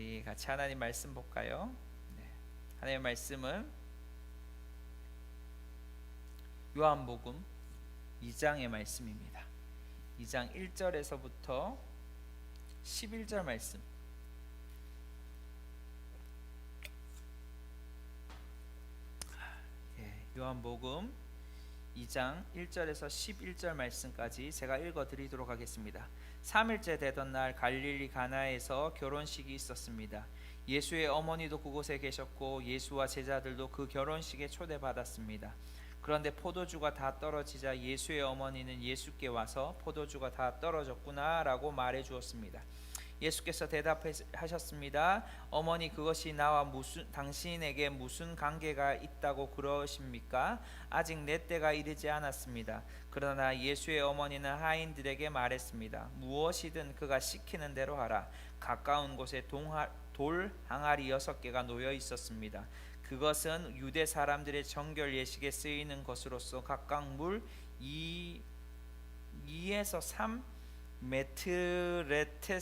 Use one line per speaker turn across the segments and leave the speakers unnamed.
우리 같이 하나님 말씀 볼까요? 네. 하나님의 말씀은 요한복음 2장의 말씀입니다. 2장 1절에서부터 11절 말씀. 요한복음 2장 1절에서 11절 말씀까지 제가 읽어드리도록 하겠습니다. 3일째 되던 날 갈릴리 가나에서 결혼식이 있었습니다. 예수의 어머니도 그곳에 계셨고 예수와 제자들도 그 결혼식에 초대받았습니다. 그런데 포도주가 다 떨어지자 예수의 어머니는 예수께 와서 포도주가 다 떨어졌구나 라고 말해 주었습니다. 예수께서 대답하셨습니다. 어머니, 그것이 나와 당신에게 무슨 관계가 있다고 그러십니까? 아직 내 때가 이르지 않았습니다. 그러나 예수의 어머니는 하인들에게 말했습니다. 무엇이든 그가 시키는 대로 하라. 가까운 곳에 돌 항아리 6개가 놓여 있었습니다. 그것은 유대 사람들의 정결 예식에 쓰이는 것으로서 각각 물 2에서 3 메트레테스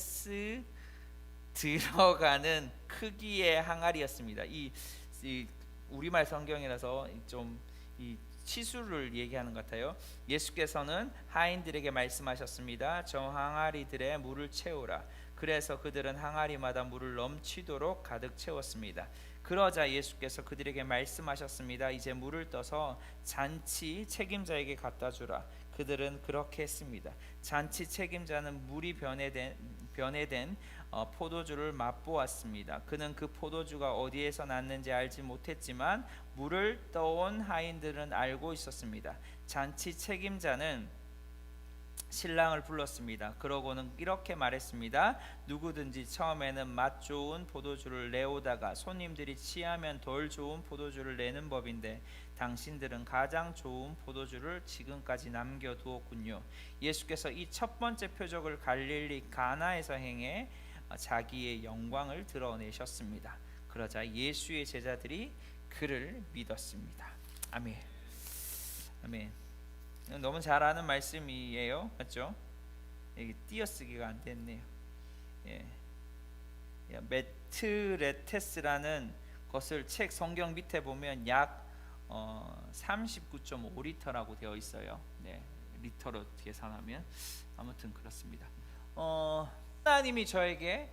들어가는 크기의 항아리였습니다. 이 우리말 성경이라서 좀 이 치수를 얘기하는 것 같아요. 예수께서는 하인들에게 말씀하셨습니다. 저 항아리들에 물을 채우라. 그래서 그들은 항아리마다 물을 넘치도록 가득 채웠습니다. 그러자 예수께서 그들에게 말씀하셨습니다. 이제 물을 떠서 잔치 책임자에게 갖다 주라. 그들은 그렇게 했습니다. 잔치 책임자는 물이 변해된 포도주를 맛보았습니다. 그는 그 포도주가 어디에서 났는지 알지 못했지만 물을 떠온 하인들은 알고 있었습니다. 잔치 책임자는 신랑을 불렀습니다. 그러고는 이렇게 말했습니다. 누구든지 처음에는 맛 좋은 포도주를 내오다가 손님들이 취하면 덜 좋은 포도주를 내는 법인데 당신들은 가장 좋은 포도주를 지금까지 남겨두었군요. 예수께서 이 첫 번째 표적을 갈릴리 가나에서 행해 자기의 영광을 드러내셨습니다. 그러자 예수의 제자들이 그를 믿었습니다. 아멘. 아멘. 너무 잘 아는 말씀이에요, 맞죠? 여기 띄어쓰기가 안 됐네요. 메트레테스라는 것을 책 성경 밑에 보면 약 39.5리터라고 되어 있어요. 네, 리터로 계산하면 아무튼 그렇습니다. 하나님이 저에게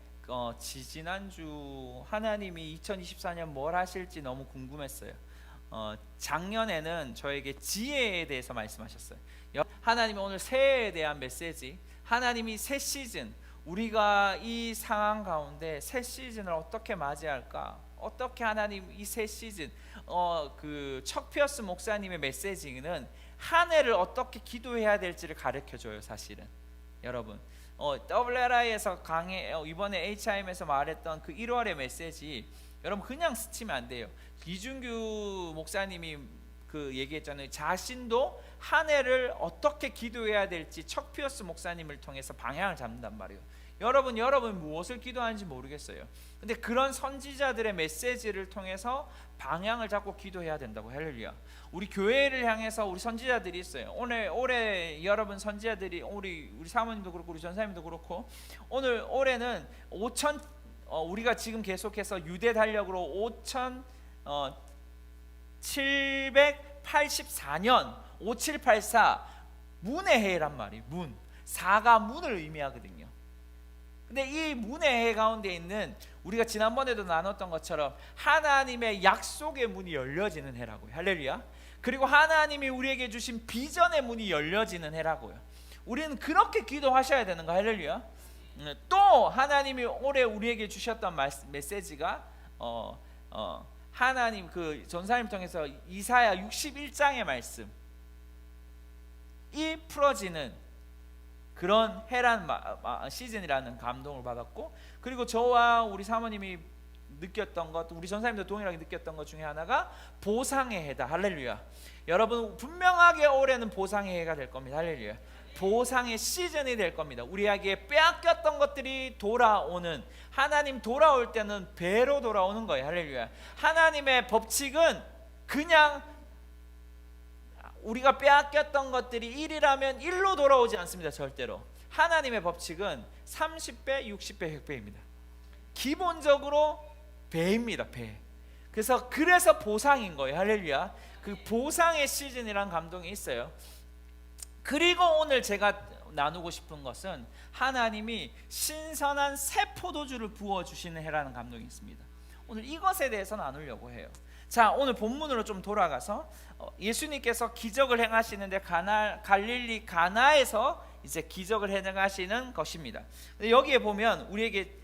지난주 하나님이 2024년 뭘 하실지 너무 궁금했어요. 작년에는 저에게 지혜에 대해서 말씀하셨어요. 하나님이 오늘 새해에 대한 메시지, 하나님이 새 시즌, 우리가 이 상황 가운데 새 시즌을 어떻게 맞이할까? 어떻게 하나님 이 새 시즌, 그 척피어스 목사님의 메시지는 한 해를 어떻게 기도해야 될지를 가르쳐줘요. 사실은 여러분, WLI에서 이번에 HIM에서 말했던 그 1월의 메시지, 여러분 그냥 스치면 안 돼요. 이준규 목사님이 그 얘기했잖아요. 자신도 한 해를 어떻게 기도해야 될지 척피어스 목사님을 통해서 방향을 잡는단 말이에요. 여러분 무엇을 기도하는지 모르겠어요. 근데 그런 선지자들의 메시지를 통해서 방향을 잡고 기도해야 된다고. 할렐루야. 우리 교회를 향해서 우리 선지자들이 있어요. 올해 여러분 선지자들이 우리 사모님도 그렇고 우리 전사님도 그렇고 올해는 우리가 지금 계속해서 유대 달력으로 5784년 5784 문의 해란 말이에요. 4가 문을 의미하거든요. 근데 이 문의 해 가운데 있는, 우리가 지난번에도 나눴던 것처럼 하나님의 약속의 문이 열려지는 해라고요. 할렐루야. 그리고 하나님이 우리에게 주신 비전의 문이 열려지는 해라고요. 우리는 그렇게 기도하셔야 되는 거. 할렐루야. 또 하나님이 올해 우리에게 주셨던 메시지가 하나님 그 전사님 통해서 이사야 61장의 말씀, 이 풀어지는 그런 해란 시즌이라는 감동을 받았고, 그리고 저와 우리 사모님이 느꼈던 것, 우리 전사님도 동일하게 느꼈던 것 중에 하나가 보상의 해다. 할렐루야. 여러분 분명하게 올해는 보상의 해가 될 겁니다. 할렐루야. 보상의 시즌이 될 겁니다. 우리에게 빼앗겼던 것들이 돌아오는, 하나님 돌아올 때는 배로 돌아오는 거예요. 할렐루야. 하나님의 법칙은 그냥 우리가 빼앗겼던 것들이 1이라면 1로 돌아오지 않습니다. 절대로. 하나님의 법칙은 30배, 60배, 100배입니다. 기본적으로 배입니다. 배. 그래서 보상인 거예요. 할렐루야. 그 보상의 시즌이란 감동이 있어요. 그리고 오늘 제가 나누고 싶은 것은 하나님이 신선한 새 포도주를 부어주시는 해라는 감동이 있습니다. 오늘 이것에 대해서 나누려고 해요. 자, 오늘 본문으로 좀 돌아가서 예수님께서 기적을 행하시는데 갈릴리 가나에서 이제 기적을 행하시는 것입니다. 근데 여기에 보면 우리에게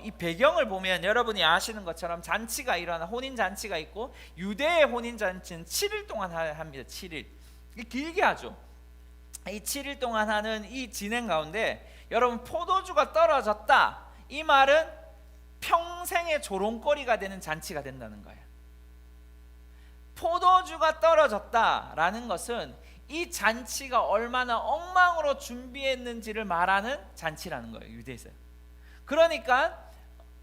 이 배경을 보면 여러분이 아시는 것처럼 잔치가 일어나 혼인 잔치가 있고, 유대의 혼인 잔치는 7일 동안 합니다. 7일. 길게 하죠. 이 7일 동안 하는 이 진행 가운데 여러분, 포도주가 떨어졌다, 이 말은 평생의 조롱거리가 되는 잔치가 된다는 거예요. 포도주가 떨어졌다라는 것은 이 잔치가 얼마나 엉망으로 준비했는지를 말하는 잔치라는 거예요, 유대에서. 그러니까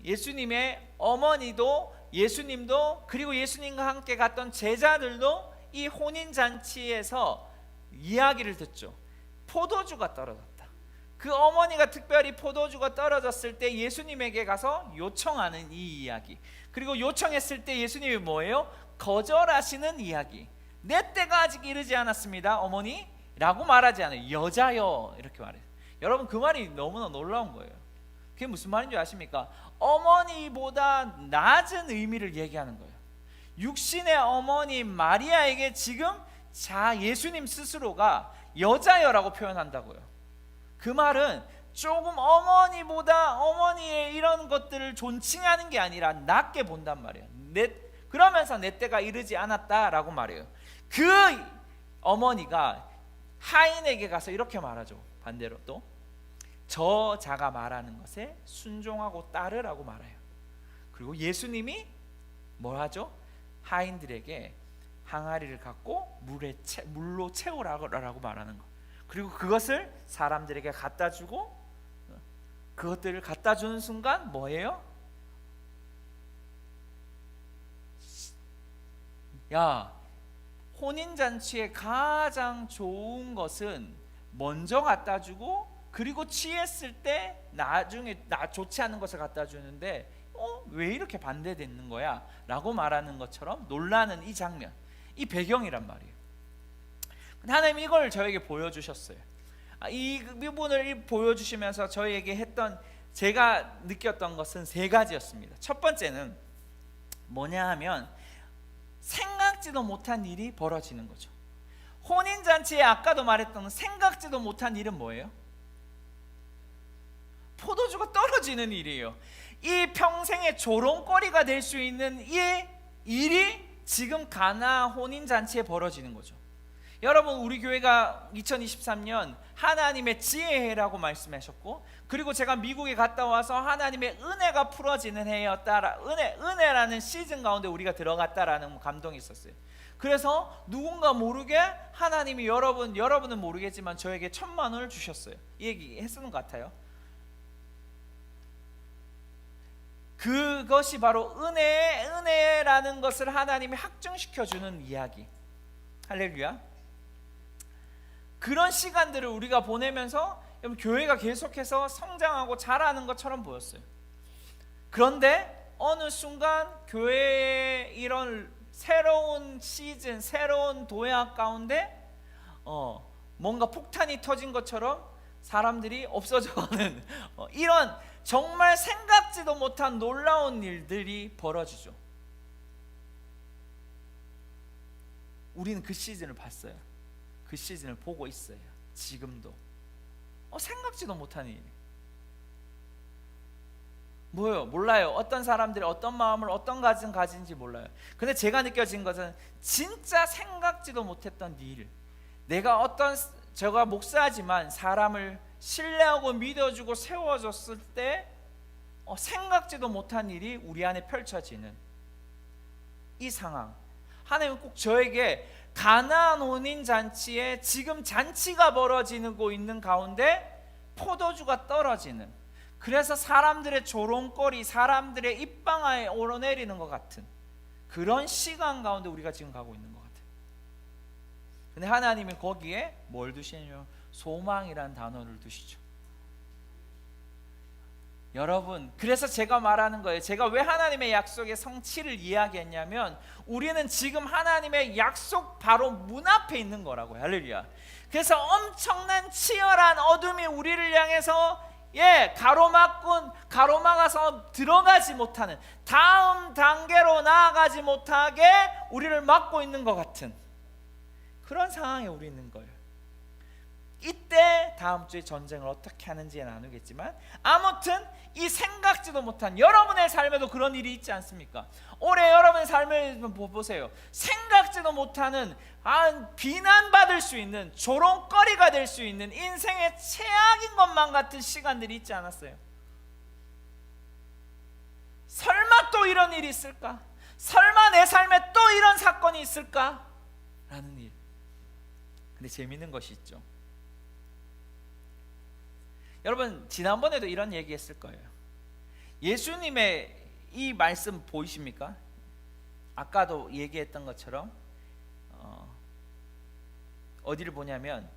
예수님의 어머니도, 예수님도, 그리고 예수님과 함께 갔던 제자들도 이 혼인잔치에서 이야기를 듣죠. 포도주가 떨어졌다. 그 어머니가 특별히 포도주가 떨어졌을 때 예수님에게 가서 요청하는 이 이야기, 그리고 요청했을 때 예수님이 뭐예요? 거절하시는 이야기. 내 때가 아직 이르지 않았습니다, 어머니 라고 말하지 않아요. 여자여 이렇게 말해요. 여러분, 그 말이 너무나 놀라운 거예요. 그게 무슨 말인지 아십니까? 어머니보다 낮은 의미를 얘기하는 거예요. 육신의 어머니 마리아에게 지금 예수님 스스로가 여자여라고 표현한다고요. 그 말은 조금 어머니의 이런 것들을 존칭하는 게 아니라 낮게 본단 말이에요. 그러면서 내 때가 이르지 않았다라고 말해요. 그 어머니가 하인에게 가서 이렇게 말하죠. 반대로 또 저자가 말하는 것에 순종하고 따르라고 말해요. 그리고 예수님이 뭘 하죠? 하인들에게 항아리를 갖고 물로 채우라고 말하는 거. 그리고 그것을 사람들에게 갖다 주고, 그것들을 갖다 주는 순간 뭐예요? 야, 혼인잔치에 가장 좋은 것은 먼저 갖다 주고, 그리고 취했을 때 나중에 좋지 않은 것을 갖다 주는데 왜 이렇게 반대되는 거야? 라고 말하는 것처럼 놀라는 이 장면, 이 배경이란 말이에요. 하나님 이걸 저에게 보여주셨어요. 이 부분을 보여주시면서 저에게 했던, 제가 느꼈던 것은 세 가지였습니다. 첫 번째는 뭐냐 하면 생각지도 못한 일이 벌어지는 거죠. 혼인잔치에 아까도 말했던 생각지도 못한 일은 뭐예요? 포도주가 떨어지는 일이에요. 이 평생의 조롱거리가 될 수 있는 이 일이 지금 가나 혼인잔치에 벌어지는 거죠. 여러분, 우리 교회가 2023년 하나님의 지혜해라고 말씀하셨고, 그리고 제가 미국에 갔다 와서 하나님의 은혜가 풀어지는 해였다, 은혜라는 시즌 가운데 우리가 들어갔다라는 감동이 있었어요. 그래서 누군가 모르게 하나님이 여러분은 모르겠지만 저에게 1,000만 원을 주셨어요. 이 얘기 했었는 것 같아요. 그것이 바로 은혜라는 것을 하나님이 확증시켜주는 이야기. 할렐루야. 그런 시간들을 우리가 보내면서 교회가 계속해서 성장하고 자라는 것처럼 보였어요. 그런데 어느 순간 교회의 이런 새로운 시즌, 새로운 도약 가운데 뭔가 폭탄이 터진 것처럼 사람들이 없어져가는 이런 정말 생각지도 못한 놀라운 일들이 벌어지죠. 우리는 그 시즌을 봤어요. 그 시즌을 보고 있어요. 지금도 생각지도 못한 일. 뭐예요? 몰라요. 어떤 사람들이 어떤 마음을 어떤 가진지 몰라요. 근데 제가 느껴진 것은 진짜 생각지도 못했던 일. 제가 목사지만 사람을 신뢰하고 믿어주고 세워줬을 때 생각지도 못한 일이 우리 안에 펼쳐지는 이 상황. 하나님은 꼭 저에게 가나안 혼인 잔치에 지금 잔치가 벌어지고 있는 가운데 포도주가 떨어지는, 그래서 사람들의 조롱거리, 사람들의 입방아에 오르내리는 것 같은 그런 시간 가운데 우리가 지금 가고 있는 것 같아요. 근데 하나님이 거기에 뭘 두시냐면 소망이란 단어를 두시죠. 여러분, 그래서 제가 말하는 거예요. 제가 왜 하나님의 약속의 성취를 이야기했냐면 우리는 지금 하나님의 약속 바로 문 앞에 있는 거라고요. 할렐루야. 그래서 엄청난 치열한 어둠이 우리를 향해서 가로막아서 들어가지 못하는, 다음 단계로 나아가지 못하게 우리를 막고 있는 것 같은 그런 상황에 우리 있는 거예요. 이때 다음 주에 전쟁을 어떻게 하는지 나누겠지만, 아무튼 이 생각지도 못한, 여러분의 삶에도 그런 일이 있지 않습니까? 올해 여러분의 삶을 보세요. 생각지도 못하는, 비난받을 수 있는, 조롱거리가 될 수 있는 인생의 최악인 것만 같은 시간들이 있지 않았어요? 설마 또 이런 일이 있을까? 설마 내 삶에 또 이런 사건이 있을까? 라는 일. 근데 재밌는 것이 있죠. 여러분, 지난번에도 이런 얘기했을 거예요. 예수님의 이 말씀 보이십니까? 아까도 얘기했던 것처럼 어디를 보냐면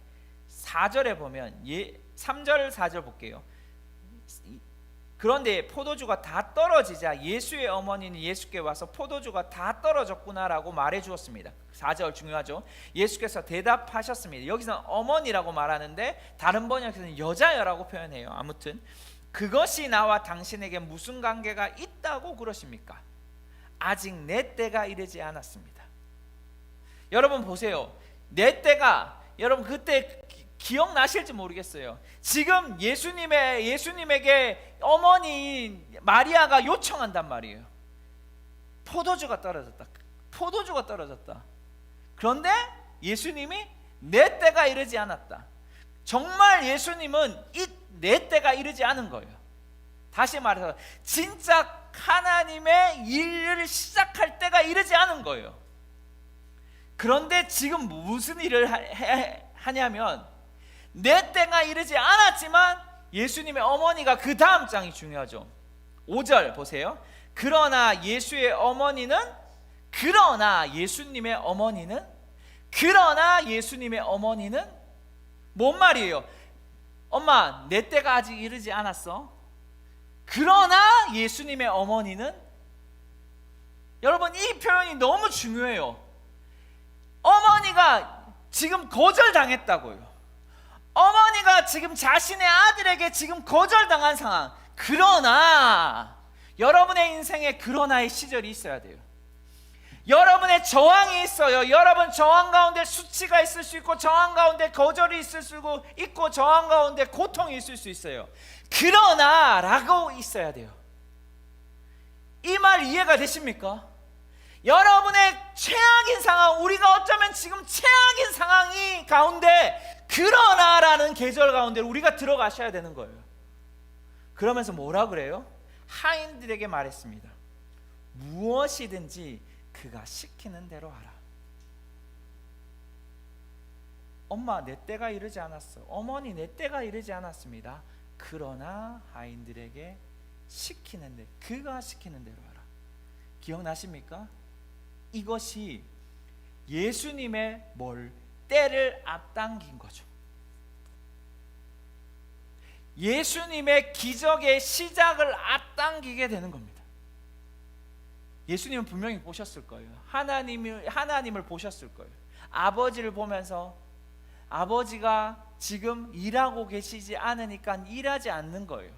4절에 보면 3절 4절 볼게요. 그런데 포도주가 다 떨어지자 예수의 어머니는 예수께 와서 포도주가 다 떨어졌구나라고 말해 주었습니다. 4절 중요하죠. 예수께서 대답하셨습니다. 여기서 어머니라고 말하는데 다른 번역에서는 여자여라고 표현해요. 아무튼 그것이 나와 당신에게 무슨 관계가 있다고 그러십니까? 아직 내 때가 이르지 않았습니다. 여러분 보세요. 내 때가, 여러분 그때 기억나실지 모르겠어요. 지금 예수님에게 어머니 마리아가 요청한단 말이에요. 포도주가 떨어졌다. 그런데 예수님이 내 때가 이르지 않았다. 정말 예수님은 내 때가 이르지 않은 거예요. 다시 말해서 진짜 하나님의 일을 시작할 때가 이르지 않은 거예요. 그런데 지금 무슨 일을 하냐면, 내 때가 이르지 않았지만 예수님의 어머니가, 그 다음 장이 중요하죠. 5절 보세요. 그러나 예수님의 어머니는 뭔 말이에요? 엄마, 내 때가 아직 이르지 않았어. 그러나 예수님의 어머니는, 여러분 이 표현이 너무 중요해요. 어머니가 지금 거절당했다고요. 어머니가 지금 자신의 아들에게 지금 거절당한 상황. 그러나 여러분의 인생에 그러나의 시절이 있어야 돼요. 여러분의 저항이 있어요. 여러분 저항 가운데 수치가 있을 수 있고, 저항 가운데 거절이 있을 수 있고, 저항 가운데 고통이 있을 수 있어요. 그러나 라고 있어야 돼요. 이 말 이해가 되십니까? 여러분의 최악인 상황, 우리가 어쩌면 지금 최악인 상황이 가운데 그러나라는 계절 가운데 우리가 들어가셔야 되는 거예요. 그러면서 뭐라 그래요? 하인들에게 말했습니다. 무엇이든지 그가 시키는 대로 하라. 엄마, 내 때가 이르지 않았어. 어머니, 내 때가 이르지 않았습니다. 그러나 하인들에게 그가 시키는 대로 하라. 기억나십니까? 이것이 예수님의 때를 앞당긴 거죠. 예수님의 기적의 시작을 앞당기게 되는 겁니다. 예수님은 분명히 보셨을 거예요. 하나님을 보셨을 거예요. 아버지를 보면서 아버지가 지금 일하고 계시지 않으니까 일하지 않는 거예요.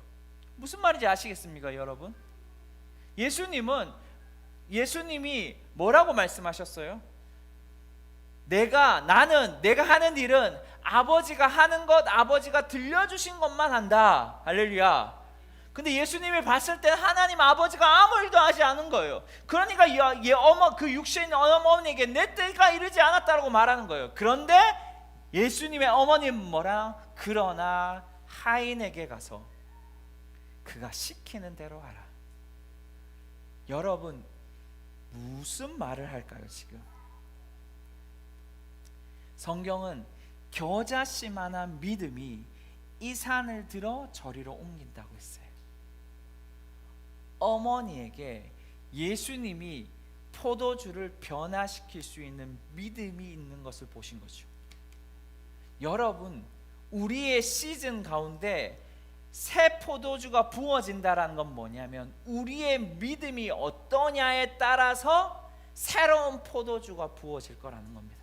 무슨 말인지 아시겠습니까, 여러분? 예수님이 뭐라고 말씀하셨어요? 내가 하는 일은 아버지가 하는 것, 아버지가 들려주신 것만 한다. 할렐루야. 근데 예수님이 봤을 때 하나님 아버지가 아무 일도 하지 않은 거예요. 그러니까 그 육신 어머니에게 내 때가 이르지 않았다고 말하는 거예요. 그런데 예수님의 어머니는 뭐라? 그러나 하인에게 가서 그가 시키는 대로 하라. 여러분 무슨 말을 할까요 지금? 성경은 겨자씨만한 믿음이 이 산을 들어 저리로 옮긴다고 했어요. 어머니에게 예수님이 포도주를 변화시킬 수 있는 믿음이 있는 것을 보신 거죠. 여러분, 우리의 시즌 가운데 새 포도주가 부어진다라는 건 뭐냐면 우리의 믿음이 어떠냐에 따라서 새로운 포도주가 부어질 거라는 겁니다.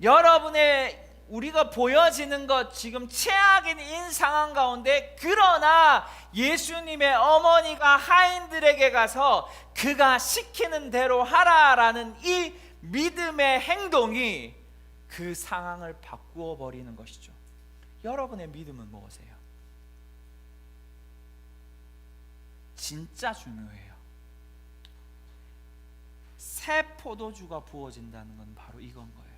여러분의 우리가 보여지는 것 지금 최악인 상황 가운데, 그러나 예수님의 어머니가 하인들에게 가서 그가 시키는 대로 하라라는 이 믿음의 행동이 그 상황을 바꾸어 버리는 것이죠. 여러분의 믿음은 무엇이에요? 진짜 중요해요. 새 포도주가 부어진다는 건 바로 이건 거예요.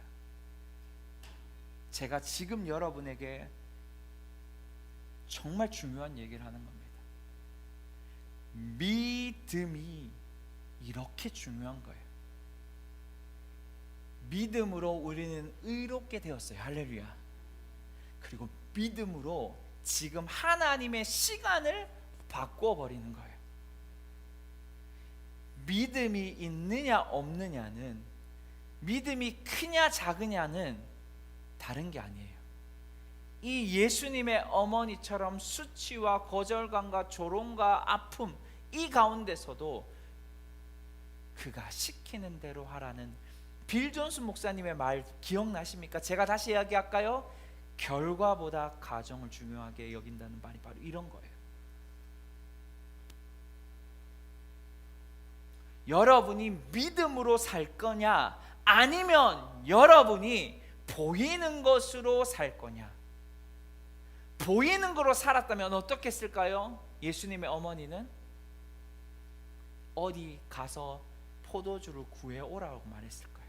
제가 지금 여러분에게 정말 중요한 얘기를 하는 겁니다. 믿음이 이렇게 중요한 거예요. 믿음으로 우리는 의롭게 되었어요. 할렐루야. 그리고 믿음으로 지금 하나님의 시간을 바꾸어 버리는 거예요. 믿음이 있느냐 없느냐는, 믿음이 크냐 작으냐는 다른 게 아니에요. 이 예수님의 어머니처럼 수치와 거절감과 조롱과 아픔 이 가운데서도 그가 시키는 대로 하라는 빌 존슨 목사님의 말 기억나십니까? 제가 다시 이야기할까요? 결과보다 가정을 중요하게 여긴다는 말이 바로 이런 거예요. 여러분이 믿음으로 살 거냐, 아니면 여러분이 보이는 것으로 살 거냐. 보이는 것으로 살았다면 어떻게 했을까요? 예수님의 어머니는 어디 가서 포도주를 구해오라고 말했을 거예요.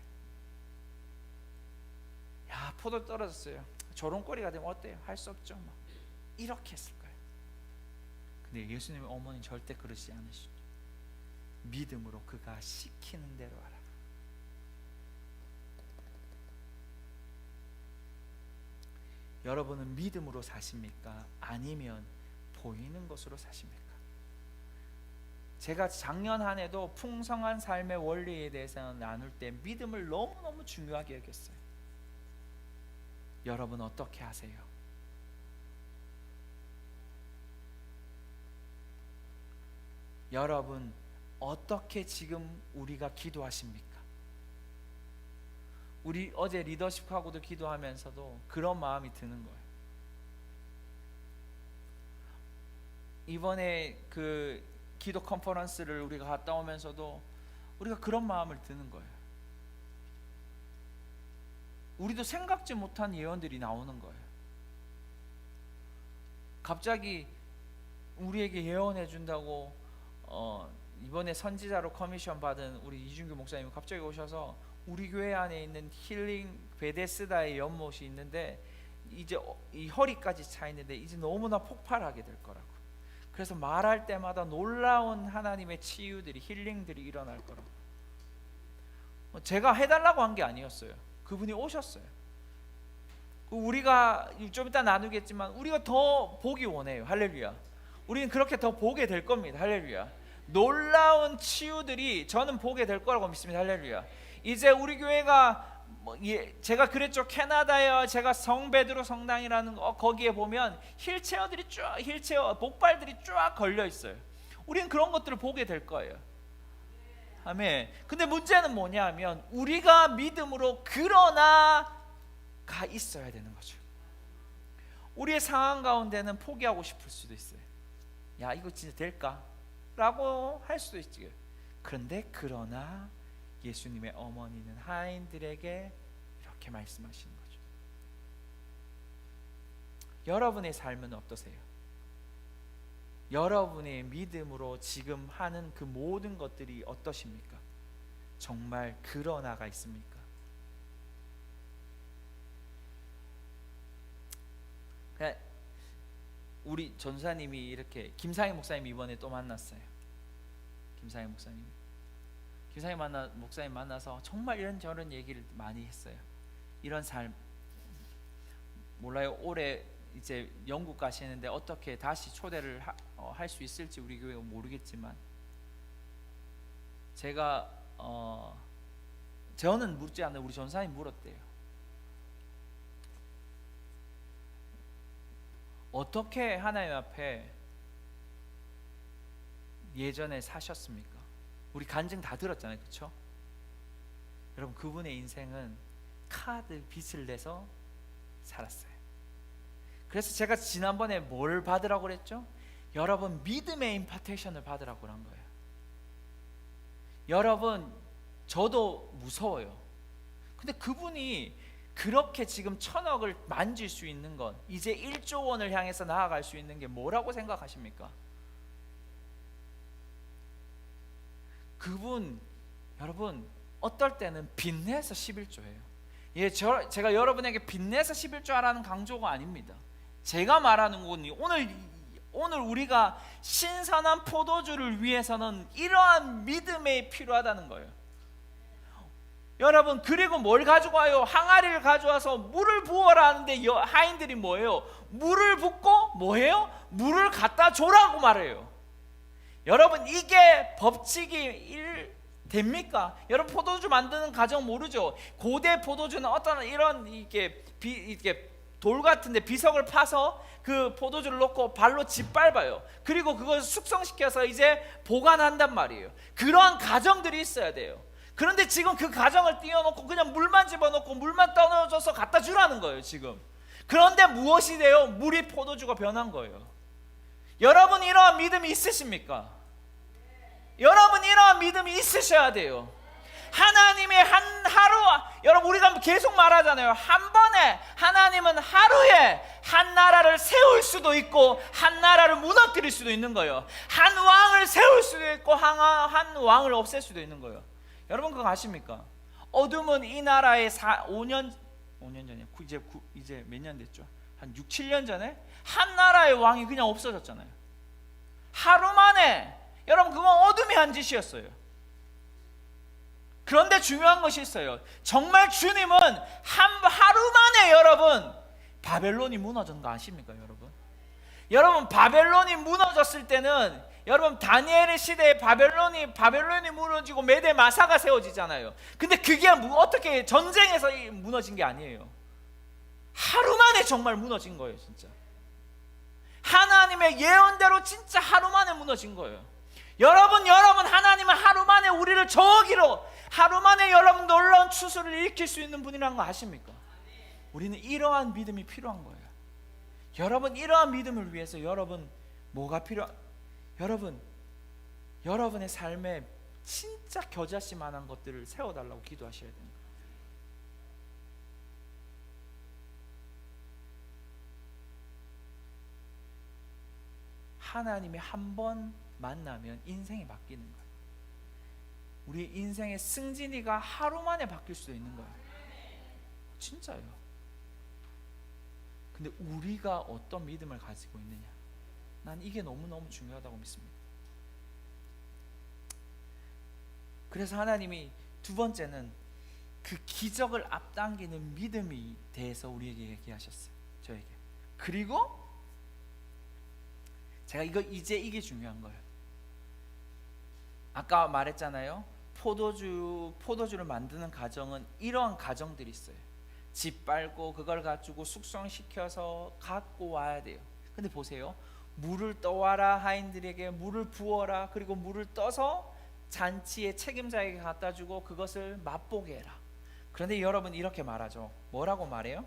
야, 포도 떨어졌어요. 조롱거리가 되면 어때요? 할 수 없죠. 뭐. 이렇게 했을 거예요. 근데 예수님의 어머니는 절대 그러지 않으시죠. 믿음으로 그가 시키는 대로 하라. 여러분은 믿음으로 사십니까? 아니면 보이는 것으로 사십니까? 제가 작년 한 해도 풍성한 삶의 원리에 대해서 나눌 때 믿음을 너무너무 중요하게 여겼어요. 여러분 어떻게 하세요? 여러분 어떻게 지금 우리가 기도하십니까? 우리 어제 리더십하고도 기도하면서도 그런 마음이 드는 거예요. 이번에 그 기도 컨퍼런스를 우리가 갔다 오면서도 우리가 그런 마음을 드는 거예요. 우리도 생각지 못한 예언들이 나오는 거예요. 갑자기 우리에게 예언해 준다고 이번에 선지자로 커미션 받은 우리 이준규 목사님이 갑자기 오셔서 우리 교회 안에 있는 힐링 베데스다의 연못이 있는데 이제 이 허리까지 차 있는데 이제 너무나 폭발하게 될 거라고. 그래서 말할 때마다 놀라운 하나님의 치유들이, 힐링들이 일어날 거라고. 제가 해달라고 한 게 아니었어요. 그분이 오셨어요. 우리가 좀 이따 나누겠지만 우리가 더 보기 원해요. 할렐루야. 우리는 그렇게 더 보게 될 겁니다. 할렐루야. 놀라운 치유들이 저는 보게 될 거라고 믿습니다. 할렐루야. 이제 우리 교회가 제가 그랬죠. 캐나다에 제가 성베드로 성당이라는 거기에 보면 힐체어들이 쫙, 힐체어 복발들이 쫙 걸려 있어요. 우리는 그런 것들을 보게 될 거예요. 아멘. 근데 문제는 뭐냐면 우리가 믿음으로 그러나 가 있어야 되는 거죠. 우리의 상황 가운데는 포기하고 싶을 수도 있어요. 야, 이거 진짜 될까? 라고 할 수도 있지. 그런데 그러나 예수님의 어머니는 하인들에게 이렇게 말씀하시는 거죠. 여러분의 삶은 어떠세요? 여러분의 믿음으로 지금 하는 그 모든 것들이 어떠십니까? 정말 그러나가 있습니까? 우리 전사님이 이렇게 김상희 목사님 이번에 또 만났어요. 김상희 목사님 만나서 정말 이런저런 얘기를 많이 했어요. 이런 삶 몰라요. 올해 이제 영국 가시는데 어떻게 다시 초대를 할 수 있을지 우리 교회가 모르겠지만 제가 저는 묻지 않는 우리 전사님 물었대요. 어떻게 하나님 앞에 예전에 사셨습니까? 우리 간증 다 들었잖아요, 그렇죠? 여러분, 그분의 인생은 카드 빚을 내서 살았어요. 그래서 제가 지난번에 뭘 받으라고 그랬죠? 여러분, 믿음의 임파테이션을 받으라고 그런 거예요. 여러분, 저도 무서워요. 근데 그분이 그렇게 지금 1,000억을 만질 수 있는 건, 이제 1조 원을 향해서 나아갈 수 있는 게 뭐라고 생각하십니까? 그분, 여러분, 어떨 때는 빚내서 11조예요. 예, 제가 여러분에게 빚내서 11조 하라는 강조가 아닙니다. 제가 말하는 건 오늘 우리가 신선한 포도주를 위해서는 이러한 믿음이 필요하다는 거예요. 여러분, 그리고 뭘 가지고 와요? 항아리를 가져와서 물을 부어라 하는데 하인들이 뭐예요? 물을 붓고 뭐예요? 물을 갖다 줘라고 말해요. 여러분, 이게 법칙이 됩니까? 여러분, 포도주 만드는 과정 모르죠? 고대 포도주는 어떤 이런 이렇게 돌 같은데 비석을 파서 그 포도주를 넣고 발로 짓밟아요. 그리고 그걸 숙성시켜서 이제 보관한단 말이에요. 그러한 과정들이 있어야 돼요. 그런데 지금 그 과정을 띄워놓고 그냥 물만 집어넣고 물만 떠넣어줘서 갖다 주라는 거예요, 지금. 그런데 무엇이 돼요? 물이 포도주가 변한 거예요. 여러분, 이러한 믿음이 있으십니까? 여러분, 이러한 믿음이 있으셔야 돼요. 하나님의 여러분, 우리가 계속 말하잖아요. 한 번에, 하나님은 하루에 한 나라를 세울 수도 있고 한 나라를 무너뜨릴 수도 있는 거예요. 한 왕을 세울 수도 있고 한 왕을 없앨 수도 있는 거예요. 여러분, 그거 아십니까? 어둠은 이 나라에 5년 전에, 이제 몇 년 됐죠? 한 6, 7년 전에 한 나라의 왕이 그냥 없어졌잖아요. 하루 만에. 여러분, 그건 어둠이 한 짓이었어요. 그런데 중요한 것이 있어요. 정말 주님은 하루 만에, 여러분, 바벨론이 무너진 거 아십니까, 여러분? 여러분, 바벨론이 무너졌을 때는, 여러분, 다니엘의 시대에 바벨론이 무너지고 메대 마사가 세워지잖아요. 근데 그게 어떻게 전쟁에서 무너진 게 아니에요. 하루 만에 정말 무너진 거예요, 진짜. 하나님의 예언대로 진짜 하루 만에 무너진 거예요. 여러분, 하나님은 하루 만에 우리를 저기로, 하루 만에 여러분 놀라운 추수를 일으킬 수 있는 분이라는 거 아십니까? 우리는 이러한 믿음이 필요한 거예요. 여러분, 이러한 믿음을 위해서 여러분 뭐가 여러분의 삶에 진짜 겨자씨 만한 것들을 세워달라고 기도하셔야 됩니다. 하나님이 한 번 만나면 인생이 바뀌는 거예요. 우리 인생의 승진이가 하루 만에 바뀔 수도 있는 거예요. 진짜요. 근데 우리가 어떤 믿음을 가지고 있느냐, 난 이게 너무너무 중요하다고 믿습니다. 그래서 하나님이 두 번째는 그 기적을 앞당기는 믿음에 대해서 우리에게 얘기하셨어요, 저에게. 그리고 제가 이게 중요한 거예요. 아까 말했잖아요. 포도주를 만드는 과정은 이러한 과정들이 있어요. 짓밟고 그걸 가지고 숙성시켜서 갖고 와야 돼요. 근데 보세요. 물을 떠와라, 하인들에게 물을 부어라, 그리고 물을 떠서 잔치의 책임자에게 갖다 주고 그것을 맛보게 해라. 그런데 여러분, 이렇게 말하죠. 뭐라고 말해요?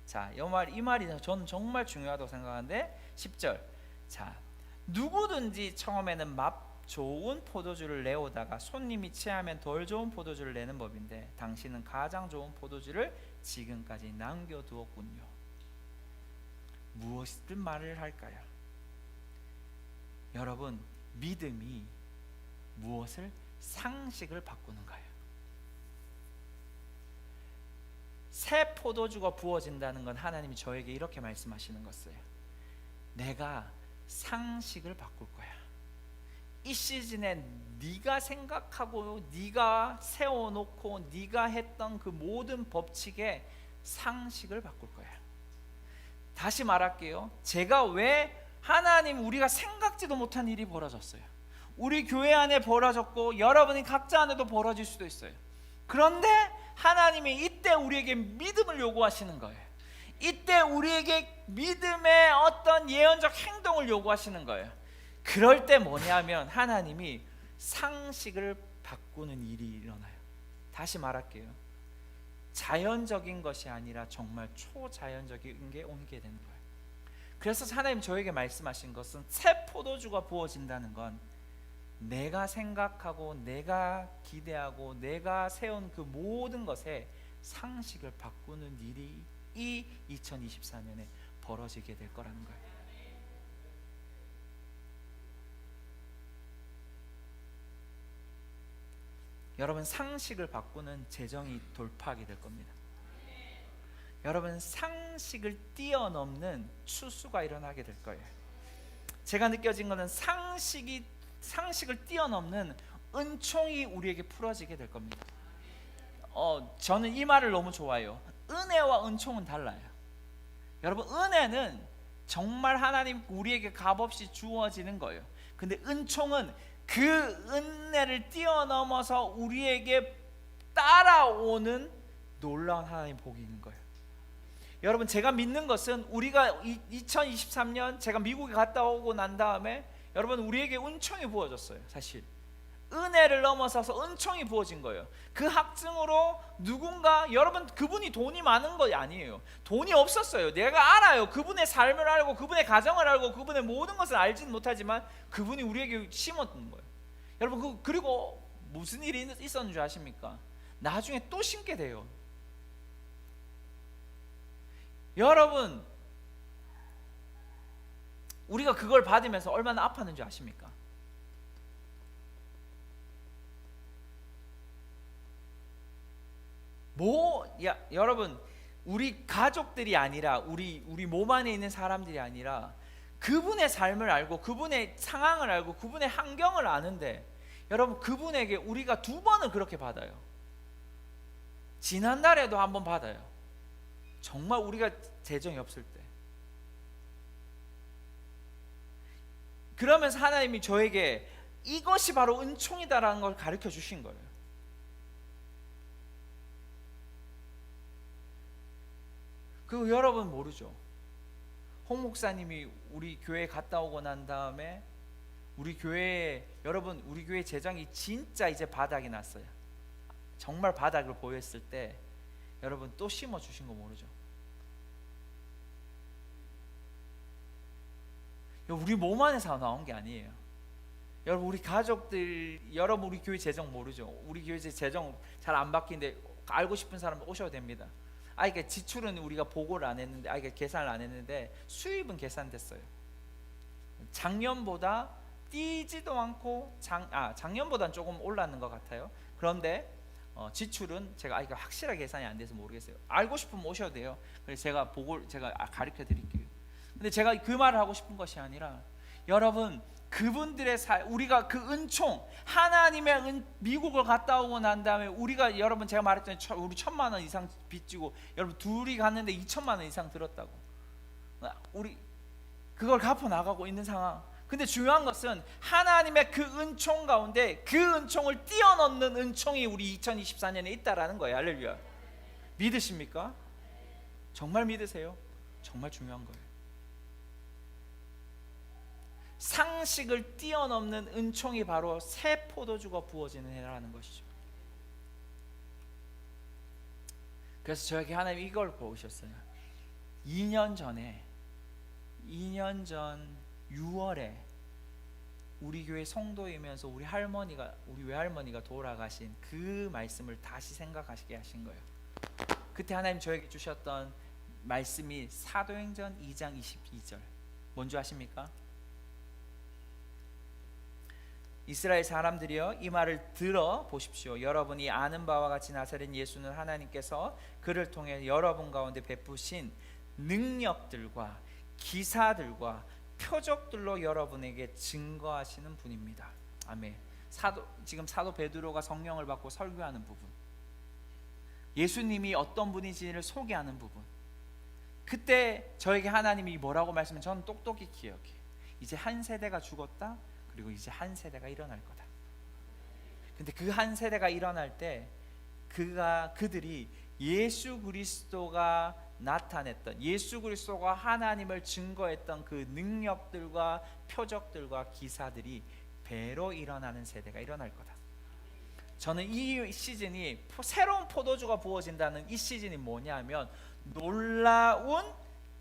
자, 이 말이 저는 정말 중요하다고 생각하는데 10절. 자, 누구든지 처음에는 맛 좋은 포도주를 내오다가 손님이 취하면 덜 좋은 포도주를 내는 법인데 당신은 가장 좋은 포도주를 지금까지 남겨두었군요. 무엇을 말을 할까요? 여러분, 믿음이 무엇을? 상식을 바꾸는 거예요. 새 포도주가 부어진다는 건 하나님이 저에게 이렇게 말씀하시는 것이에요. 내가 상식을 바꿀 거야. 이 시즌에 네가 생각하고 네가 세워놓고 네가 했던 그 모든 법칙의 상식을 바꿀 거야. 다시 말할게요. 제가 왜 하나님, 우리가 생각지도 못한 일이 벌어졌어요. 우리 교회 안에 벌어졌고 여러분이 각자 안에도 벌어질 수도 있어요. 그런데 하나님이 이때 우리에게 믿음을 요구하시는 거예요. 이때 우리에게 믿음의 어떤 예언적 행동을 요구하시는 거예요. 그럴 때 뭐냐면 하나님이 상식을 바꾸는 일이 일어나요. 다시 말할게요. 자연적인 것이 아니라 정말 초자연적인 게 옮게 되는 거예요. 그래서 하나님 저에게 말씀하신 것은 새 포도주가 부어진다는 건 내가 생각하고 내가 기대하고 내가 세운 그 모든 것에 상식을 바꾸는 일이 이 2024년에 벌어지게 될 거라는 거예요. 여러분, 상식을 바꾸는 재정이 돌파하게 될 겁니다. 여러분, 상식을 뛰어넘는 추수가 일어나게 될 거예요. 제가 느껴진 것은 상식을 뛰어넘는 은총이 우리에게 풀어지게 될 겁니다. 저는 이 말을 너무 좋아해요. 은혜와 은총은 달라요. 여러분, 은혜는 정말 하나님 우리에게 값없이 주어지는 거예요. 근데 은총은 그 은혜를 뛰어넘어서 우리에게 따라오는 놀라운 하나님 복이 있는 거예요. 여러분, 제가 믿는 것은 우리가 2023년 제가 미국에 갔다 오고 난 다음에 여러분 우리에게 은총이 부어졌어요. 사실 은혜를 넘어서서 은총이 부어진 거예요. 그 학증으로 누군가, 여러분 그분이 돈이 많은 것이 아니에요. 돈이 없었어요. 내가 알아요. 그분의 삶을 알고 그분의 가정을 알고 그분의 모든 것을 알지는 못하지만 그분이 우리에게 심었던 거예요. 여러분 그리고 무슨 일이 있었는 줄 아십니까? 나중에 또 심게 돼요. 여러분, 우리가 그걸 받으면서 얼마나 아팠는 줄 아십니까? 여러분, 우리 가족들이 아니라 우리 몸 안에 있는 사람들이 아니라 그분의 삶을 알고 그분의 상황을 알고 그분의 환경을 아는데 여러분, 그분에게 우리가 2번을 그렇게 받아요. 지난달에도 한 번 받아요. 정말 우리가 재정이 없을 때. 그러면서 하나님이 저에게 이것이 바로 은총이다라는 걸 가르쳐 주신 거예요. 그리고 여러분 모르죠. 홍 목사님이 우리 교회 갔다 오고 난 다음에 우리 교회 재정이 진짜 이제 바닥이 났어요. 정말 바닥을 보였을 때 여러분 또 심어 주신 거 모르죠. 우리 몸 안에서 나온 게 아니에요. 여러분 우리 가족들, 여러분 우리 교회 재정 모르죠. 우리 교회 재정 잘 안 바뀌는데 알고 싶은 사람 오셔도 됩니다. 이게 지출은 우리가 보고를 안 했는데, 이게 계산을 안 했는데 수입은 계산됐어요. 작년보다 뛰지도 않고 작년보다는 조금 올랐는 것 같아요. 그런데 지출은 제가 이거 확실하게 계산이 안 돼서 모르겠어요. 알고 싶으면 오셔도 돼요. 그래서 제가 가르쳐 드릴게요. 근데 제가 그 말을 하고 싶은 것이 아니라 여러분, 그분들의 우리가 그 은총, 하나님의 미국을 갔다 오고 난 다음에 우리가, 여러분 제가 말했더니 우리 1,000만 원 이상 빚지고 여러분 둘이 갔는데 2,000만 원 이상 들었다고. 우리 그걸 갚아 나가고 있는 상황. 근데 중요한 것은 하나님의 그 은총 가운데 그 은총을 뛰어넘는 은총이 우리 2024년에 있다라는 거예요. 할렐루야. 믿으십니까? 정말 믿으세요? 정말 중요한 거예요. 상식을 뛰어넘는 은총이 바로 새 포도주가 부어지는 해라는 것이죠. 그래서 저에게 하나님이 이걸 보여주셨어요. 2년 전 6월에 우리 교회 성도이면서 우리 외할머니가 돌아가신 그 말씀을 다시 생각하시게 하신 거예요. 그때 하나님 저에게 주셨던 말씀이 사도행전 2장 22절. 뭔지 아십니까? 이스라엘 사람들이여, 이 말을 들어 보십시오. 여러분이 아는 바와 같이 나사렛 예수는 하나님께서 그를 통해 여러분 가운데 베푸신 능력들과 기사들과 표적들로 여러분에게 증거하시는 분입니다. 아멘. 지금 사도 베드로가 성령을 받고 설교하는 부분, 예수님이 어떤 분이지를 소개하는 부분, 그때 저에게 하나님이 뭐라고 말씀하면 저는 똑똑히 기억해. 이제 한 세대가 죽었다. 그리고 이제 한 세대가 일어날 거다. 근데 그 한 세대가 일어날 때 그들이 예수 그리스도가 나타냈던, 예수 그리스도가 하나님을 증거했던 그 능력들과 표적들과 기사들이 배로 일어나는 세대가 일어날 거다. 저는 이 시즌이 새로운 포도주가 부어진다는 이 시즌이 뭐냐면 놀라운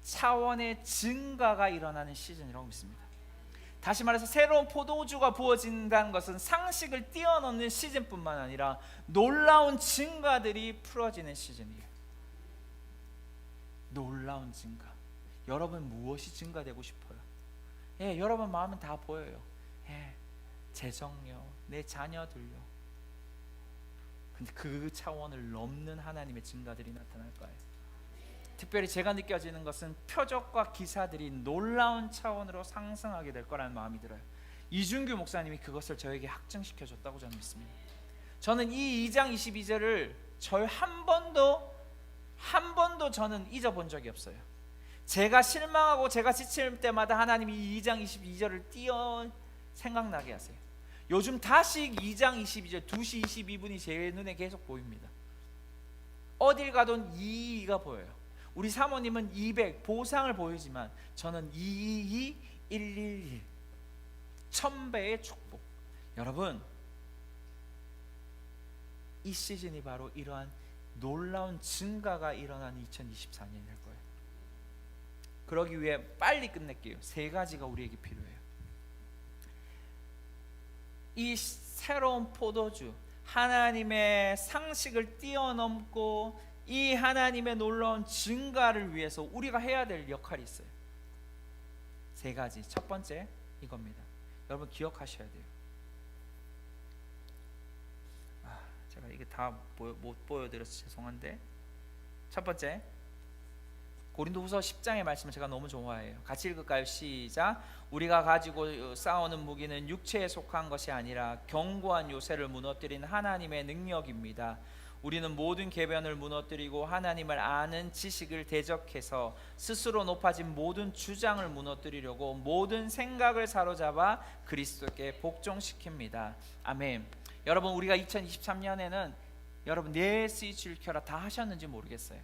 차원의 증가가 일어나는 시즌이라고 믿습니다. 다시 말해서 새로운 포도주가 부어진다는 것은 상식을 뛰어넘는 시즌뿐만 아니라 놀라운 증가들이 풀어지는 시즌이에요. 놀라운 증가. 여러분 무엇이 증가되고 싶어요? 예, 여러분 마음은 다 보여요. 예, 재정요, 내 자녀들요. 근데 그 차원을 넘는 하나님의 증가들이 나타날 거예요. 특별히 제가 느껴지는 것은 표적과 기사들이 놀라운 차원으로 상승하게 될 거라는 마음이 들어요. 이준규 목사님이 그것을 저에게 확증시켜 줬다고 저는 믿습니다. 저는 이 2장 22절을 절 한 번도 저는 잊어본 적이 없어요. 제가 실망하고 제가 지칠 때마다 하나님이 이 2장 22절을 생각나게 하세요. 요즘 다시 2장 22절 2시 22분이 제 눈에 계속 보입니다. 어딜 가든 222가 보여요. 우리 사모님은 200 보상을 보이지만 저는 222 111 1000배의 축복. 여러분, 이 시즌이 바로 이러한 놀라운 증가가 일어나는 2024년이 될 거예요. 그러기 위해 빨리 끝낼게요. 세 가지가 우리에게 필요해요. 이 새로운 포도주, 하나님의 상식을 뛰어넘고 이 하나님의 놀라운 증가를 위해서 우리가 해야 될 역할이 있어요. 세 가지. 첫 번째 이겁니다. 여러분 기억하셔야 돼요. 제가 이게 다 못 보여드려서 죄송한데, 첫 번째 고린도후서 10장의 말씀을 제가 너무 좋아해요. 같이 읽을까요? 시작. 우리가 가지고 싸우는 무기는 육체에 속한 것이 아니라 견고한 요새를 무너뜨린 하나님의 능력입니다. 우리는 모든 계변을 무너뜨리고 하나님을 아는 지식을 대적해서 스스로 높아진 모든 주장을 무너뜨리려고 모든 생각을 사로잡아 그리스도께 복종시킵니다. 아멘. 여러분, 우리가 2023년에는 여러분 내 스위치를 켜라 다 하셨는지 모르겠어요.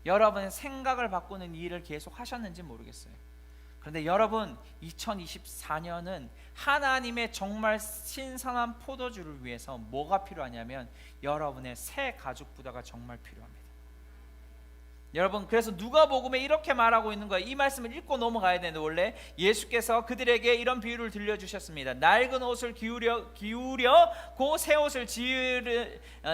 여러분의 생각을 바꾸는 일을 계속 하셨는지 모르겠어요. 그런데 여러분 2024년은 하나님의 정말 신선한 포도주를 위해서 뭐가 필요하냐면 여러분의 새 가죽 부대가 정말 필요합니다. 여러분, 그래서 누가복음에 이렇게 말하고 있는 거예요. 이 말씀을 읽고 넘어가야 되는데, 원래 예수께서 그들에게 이런 비유를 들려주셨습니다. 낡은 옷을 기우려고 새 옷을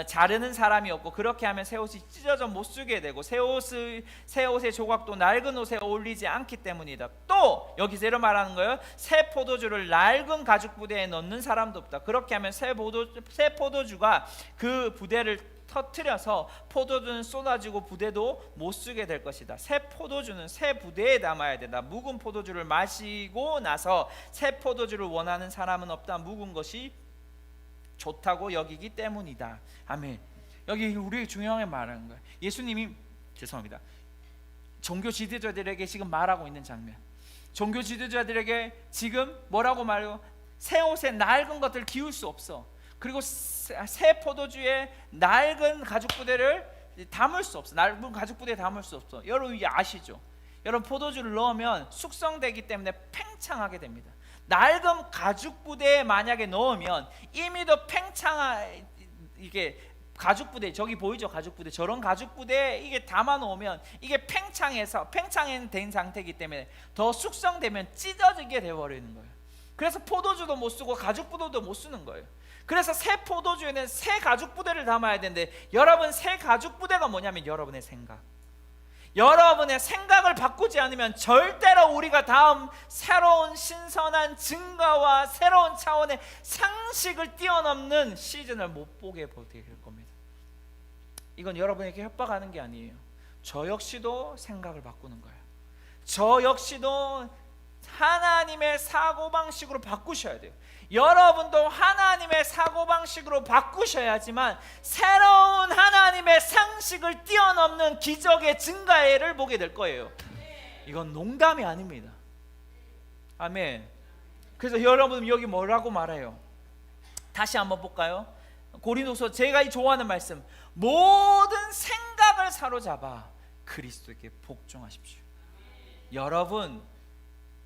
자르는 사람이 없고, 그렇게 하면 새 옷이 찢어져 못 쓰게 되고 새 옷의 조각도 낡은 옷에 어울리지 않기 때문이다. 또 여기서 이런 말하는 거예요. 새 포도주를 낡은 가죽 부대에 넣는 사람도 없다. 그렇게 하면 새 포도주가 그 부대를 터뜨려서 포도주는 쏟아지고 부대도 못 쓰게 될 것이다. 새 포도주는 새 부대에 담아야 된다. 묵은 포도주를 마시고 나서 새 포도주를 원하는 사람은 없다. 묵은 것이 좋다고 여기기 때문이다. 아멘. 여기 우리에게 중요하게 말하는 거예요. 예수님이 종교 지도자들에게 지금 말하고 있는 장면. 종교 지도자들에게 지금 뭐라고 말해요? 새 옷에 낡은 것들 기울 수 없어. 그리고 새 포도주에 낡은 가죽 부대를 담을 수 없어. 낡은 가죽 부대에 담을 수 없어. 여러분 이게 아시죠? 여러분 포도주를 넣으면 숙성되기 때문에 팽창하게 됩니다. 낡은 가죽 부대에 만약에 넣으면 이미 더 이게 가죽 부대, 저기 보이죠? 가죽 부대. 저런 가죽 부대에 이게 담아 놓으면 이게 팽창된 상태이기 때문에 더 숙성되면 찢어지게 돼 버리는 거예요. 그래서 포도주도 못 쓰고 가죽 부대도 못 쓰는 거예요. 그래서 새 포도주에는 새 가죽 부대를 담아야 되는데, 여러분 새 가죽 부대가 뭐냐면 여러분의 생각. 여러분의 생각을 바꾸지 않으면 절대로 우리가 다음 새로운 신선한 증가와 새로운 차원의 상식을 뛰어넘는 시즌을 못 보게 될 겁니다. 이건 여러분에게 협박하는 게 아니에요. 저 역시도 생각을 바꾸는 거예요. 저 역시도 하나님의 사고방식으로 바꾸셔야 돼요. 여러분도 하나님의 사고방식으로 바꾸셔야지만 새로운 하나님의 상식을 뛰어넘는 기적의 증가를 보게 될 거예요. 이건 농담이 아닙니다. 아멘. 그래서 여러분 여기 뭐라고 말해요? 다시 한번 볼까요? 고린도서, 제가 좋아하는 말씀, 모든 생각을 사로잡아 그리스도에게 복종하십시오. 여러분,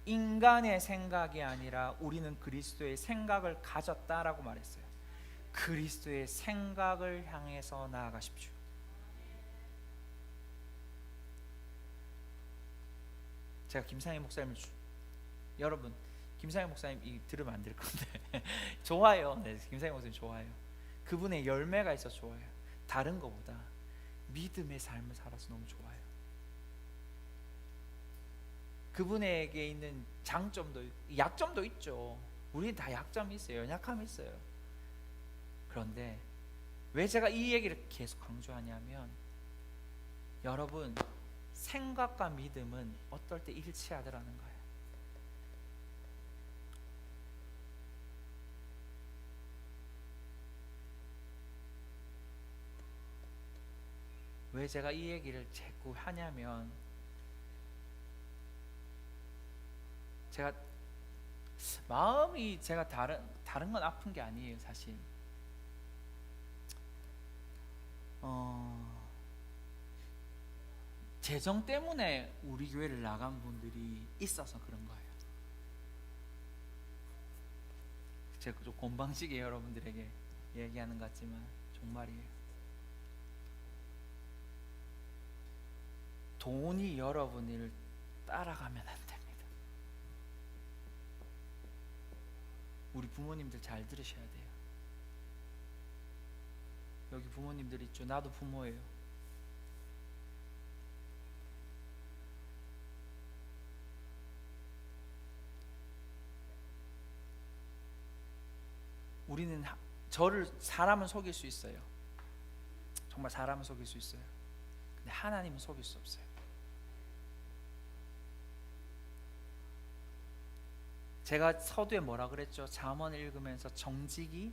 인간의 생각이 아니라 우리는 그리스도의 생각을 가졌다라고 말했어요. 그리스도의 생각을 향해서 나아가십시오. 제가 김상희 목사님을 여러분, 김상희 목사님 이 들으면 안 될 건데 좋아요. 네, 김상희 목사님 좋아요. 그분의 열매가 있어 좋아요. 다른 것보다 믿음의 삶을 살아서 너무 좋아요. 그분에게 있는 장점도 약점도 있죠. 우리는 다 약점이 있어요. 연약함이 있어요. 그런데 왜 제가 이 얘기를 계속 강조하냐면, 여러분, 생각과 믿음은 어떨 때 일치하더라는 거예요. 왜 제가 이 얘기를 자꾸 하냐면, 제가 마음이 제가 다른 건 아픈 게 아니에요, 사실. 재정 때문에 우리 교회를 나간 분들이 있어서 그런 거예요. 제가 좀 곤방지게 여러분들에게 얘기하는 것 같지만 정말이에요. 돈이 여러분을 따라가면 안 됩니다. 우리 부모님들 잘 들으셔야 돼요. 여기 부모님들 있죠. 나도 부모예요. 우리는 사람은 속일 수 있어요. 정말 사람은 속일 수 있어요. 근데 하나님은 속일 수 없어요. 제가 서두에 뭐라 그랬죠? 잠언을 읽으면서 정직이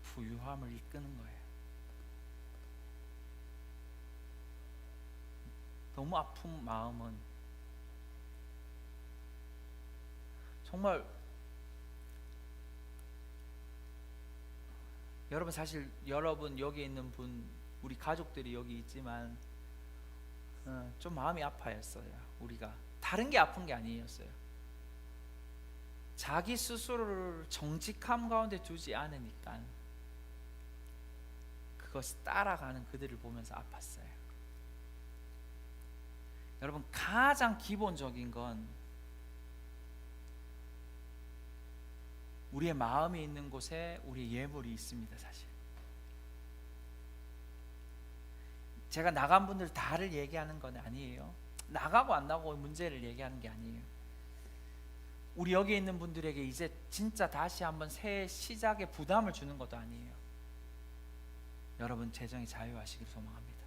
부유함을 이끄는 거예요. 너무 아픈 마음은 정말, 여러분, 사실 여러분 여기 있는 분, 우리 가족들이 여기 있지만 좀 마음이 아파했어요. 우리가 다른 게 아픈 게 아니었어요. 자기 스스로를 정직함 가운데 두지 않으니까 그것이 따라가는 그들을 보면서 아팠어요. 여러분, 가장 기본적인 건 우리의 마음이 있는 곳에 우리의 예물이 있습니다. 사실 제가 나간 분들 다를 얘기하는 건 아니에요. 나가고 안 나가고 문제를 얘기하는 게 아니에요. 우리 여기 있는 분들에게 이제 진짜 다시 한번 새 시작에 부담을 주는 것도 아니에요. 여러분, 재정의 자유하시기를 소망합니다.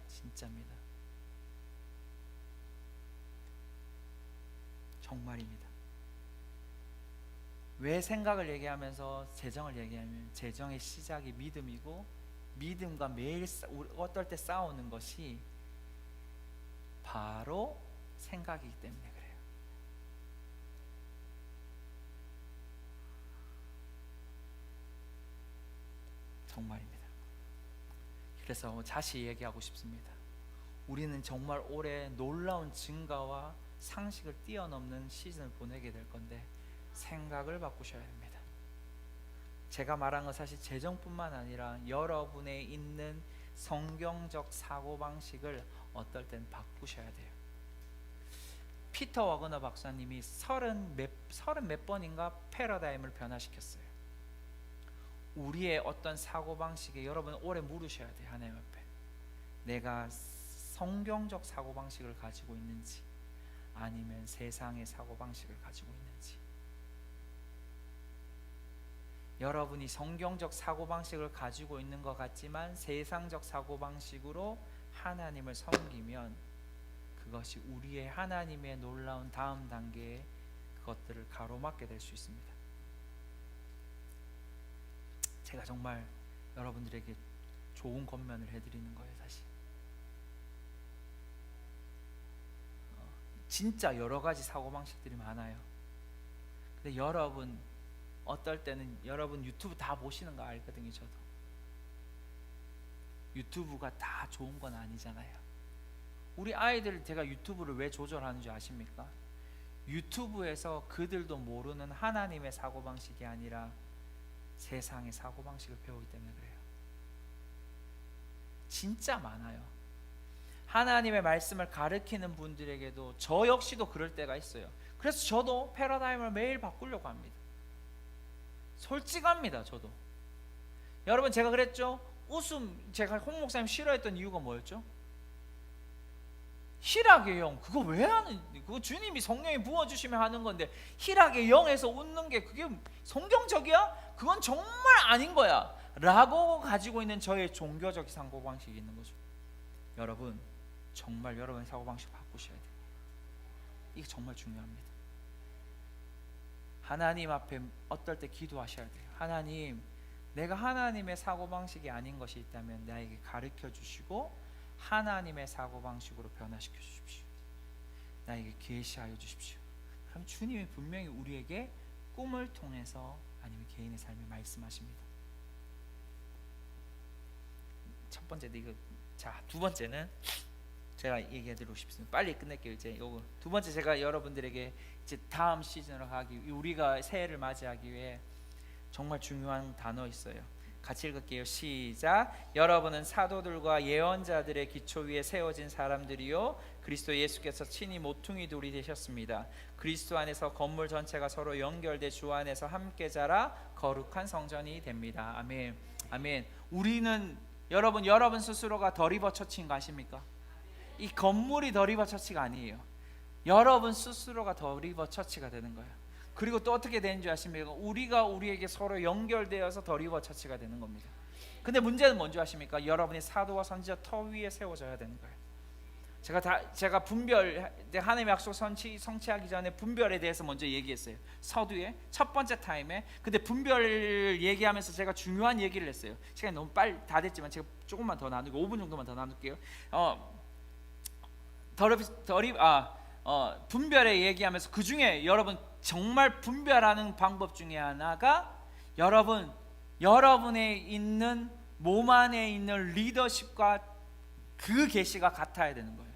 진짜입니다. 정말입니다. 왜 생각을 얘기하면서 재정을 얘기하면, 재정의 시작이 믿음이고, 믿음과 매일 어떨 때 싸우는 것이 바로 생각이기 때문에 그래요. 정말입니다. 그래서 다시 얘기하고 싶습니다. 우리는 정말 올해 놀라운 증가와 상식을 뛰어넘는 시즌을 보내게 될 건데 생각을 바꾸셔야 합니다. 제가 말한 건 사실 재정뿐만 아니라 여러분의 있는 성경적 사고방식을 어떨 땐 바꾸셔야 돼요. 피터 워그너 박사님이 30 몇 번인가 패러다임을 변화시켰어요. 우리의 어떤 사고방식에 여러분 오래 물으셔야 돼요. 하나님 앞에 내가 성경적 사고방식을 가지고 있는지 아니면 세상의 사고방식을 가지고 있는지. 여러분이 성경적 사고방식을 가지고 있는 것 같지만 세상적 사고방식으로 하나님을 섬기면 그것이 우리의 하나님의 놀라운 다음 단계의 그것들을 가로막게 될 수 있습니다. 제가 정말 여러분들에게 좋은 권면을 해드리는 거예요. 사실 진짜 여러 가지 사고방식들이 많아요. 근데 여러분 어떨 때는 여러분 유튜브 다 보시는 거 알거든요. 저도 유튜브가 다 좋은 건 아니잖아요. 우리 아이들 제가 유튜브를 왜 조절하는 줄 아십니까? 유튜브에서 그들도 모르는 하나님의 사고방식이 아니라 세상의 사고방식을 배우기 때문에 그래요. 진짜 많아요. 하나님의 말씀을 가르치는 분들에게도 저 역시도 그럴 때가 있어요. 그래서 저도 패러다임을 매일 바꾸려고 합니다. 솔직합니다. 저도. 여러분, 제가 그랬죠? 제가 홍 목사님 싫어했던 이유가 뭐였죠? 희락의 영, 그거 왜 하는? 그거 주님이 성령이 부어주시면 하는 건데 희락의 영에서 웃는 게 그게 성경적이야? 그건 정말 아닌 거야 라고 가지고 있는 저의 종교적 사고방식이 있는 거죠. 여러분, 정말 여러분의 사고방식 바꾸셔야 돼요. 이게 정말 중요합니다. 하나님 앞에 어떨 때 기도하셔야 돼요. 하나님, 내가 하나님의 사고방식이 아닌 것이 있다면 나에게 가르쳐 주시고 하나님의 사고방식으로 변화시켜 주십시오. 나에게 계시하여 주십시오. 그럼 주님이 분명히 우리에게 꿈을 통해서 아니면 개인의 삶에 말씀하십니다. 첫 번째도 이거. 자, 두 번째는 제가 얘기해드리고 싶습니다. 빨리 끝낼게요. 이제 요거 두 번째, 제가 여러분들에게 이제 다음 시즌으로 우리가 새해를 맞이하기 위해 정말 중요한 단어 있어요. 같이 읽을게요. 시작. 여러분은 사도들과 예언자들의 기초 위에 세워진 사람들이요 그리스도 예수께서 친히 모퉁이 돌이 되셨습니다. 그리스도 안에서 건물 전체가 서로 연결돼 주 안에서 함께 자라 거룩한 성전이 됩니다. 아멘. 아멘. 우리는 여러분 스스로가 더 리버 처치인 거 아십니까? 이 건물이 더 리버 처치가 아니에요. 여러분 스스로가 더 리버 처치가 되는 거예요. 그리고 또 어떻게 되는 줄 아십니까? 우리가 우리에게 서로 연결되어서 더 리버 처치가 되는 겁니다. 근데 문제는 뭔지 아십니까? 여러분이 사도와 선지자 터 위에 세워져야 되는 거예요. 제가 분별, 하나님의 약속 성취하기 전에 분별에 대해서 먼저 얘기했어요. 서두에 첫 번째 타임에. 근데 분별을 얘기하면서 제가 중요한 얘기를 했어요. 시간이 너무 빨리 다 됐지만 제가 조금만 더 나누고 5분 정도만 더 나눌게요. 분별에 얘기하면서 그 중에 여러분 정말 분별하는 방법 중에 하나가 여러분의 있는 몸 안에 있는 리더십과 그 계시가 같아야 되는 거예요.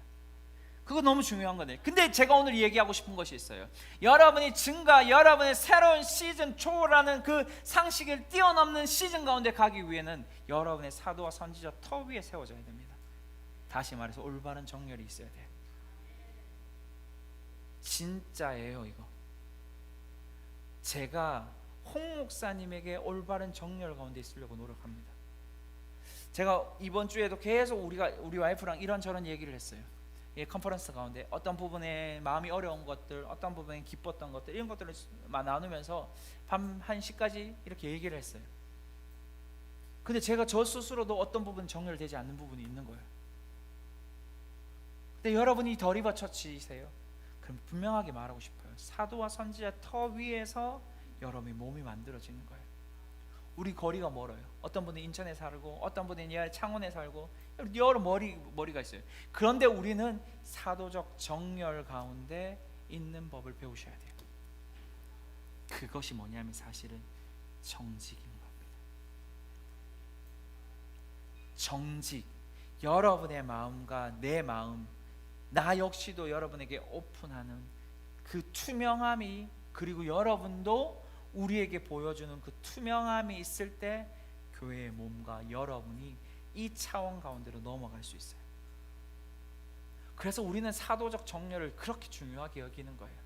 그거 너무 중요한 거네요. 근데 제가 오늘 얘기하고 싶은 것이 있어요. 여러분의 새로운 시즌 초라는 그 상식을 뛰어넘는 시즌 가운데 가기 위해는 여러분의 사도와 선지자 터 위에 세워져야 됩니다. 다시 말해서 올바른 정렬이 있어야 돼요. 진짜예요. 이거 제가 홍 목사님에게 올바른 정렬 가운데 있으려고 노력합니다. 제가 이번 주에도 계속 우리 와이프랑 이런저런 얘기를 했어요. 컨퍼런스 가운데 어떤 부분에 마음이 어려운 것들, 어떤 부분에 기뻤던 것들, 이런 것들을 나누면서 밤 1시까지 이렇게 얘기를 했어요. 근데 제가 저 스스로도 어떤 부분 정렬되지 않는 부분이 있는 거예요. 근데 여러분이 더 리버 처치세요. 그럼 분명하게 말하고 싶어요. 사도와 선지자 터 위에서 여러분의 몸이 만들어지는 거예요. 우리 거리가 멀어요. 어떤 분은 인천에 살고, 어떤 분은 창원에 살고, 여러 머리가 있어요. 그런데 우리는 사도적 정렬 가운데 있는 법을 배우셔야 돼요. 그것이 뭐냐면 사실은 정직인 겁니다. 정직. 여러분의 마음과 내 마음, 나 역시도 여러분에게 오픈하는 그 투명함이, 그리고 여러분도 우리에게 보여주는 그 투명함이 있을 때 교회의 몸과 여러분이 이 차원 가운데로 넘어갈 수 있어요. 그래서 우리는 사도적 정렬을 그렇게 중요하게 여기는 거예요.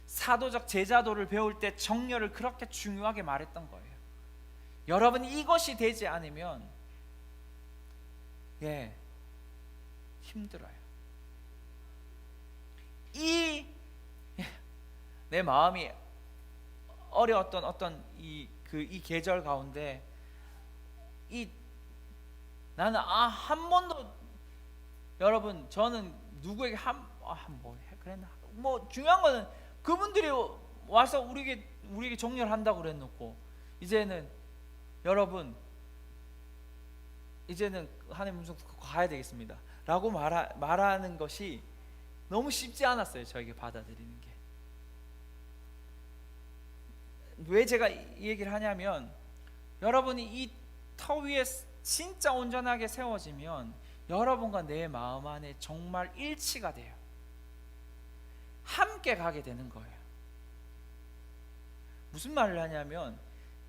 사도적 제자도를 배울 때 정렬을 그렇게 중요하게 말했던 거예요. 여러분, 이것이 되지 않으면 힘들어요. 내 마음이 어려웠던 어떤 이 계절 가운데 나는 한 번도, 여러분, 저는 누구에게 그랬나, 중요한 거는 그분들이 와서 우리에게 정렬한다고 그랬놓고 이제는 여러분 하나님 음성 듣고 가야 되겠습니다 라고 말하는 것이 너무 쉽지 않았어요. 저에게 받아들이는 게. 왜 제가 이 얘기를 하냐면, 여러분이 이 터 위에 진짜 온전하게 세워지면 여러분과 내 마음 안에 정말 일치가 돼요. 함께 가게 되는 거예요. 무슨 말을 하냐면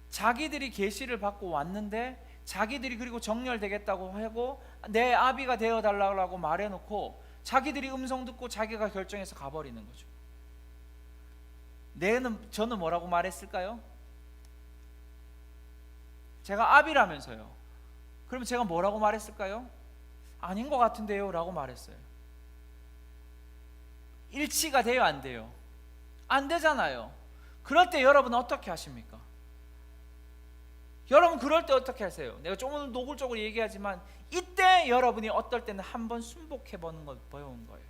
자기들이 계시를 받고 왔는데 자기들이 그리고 정렬되겠다고 하고 내 아비가 되어달라고 말해놓고 자기들이 음성 듣고 자기가 결정해서 가버리는 거죠. 저는 뭐라고 말했을까요? 제가 아비라면서요. 그럼 제가 뭐라고 말했을까요? 아닌 것 같은데요 라고 말했어요. 일치가 돼요, 안 돼요? 안 되잖아요. 그럴 때 여러분은 어떻게 하십니까? 여러분 그럴 때 어떻게 하세요? 내가 조금 노골적으로 얘기하지만 이때 여러분이 어떨 때는 한번 순복해보는 걸 배운 거예요.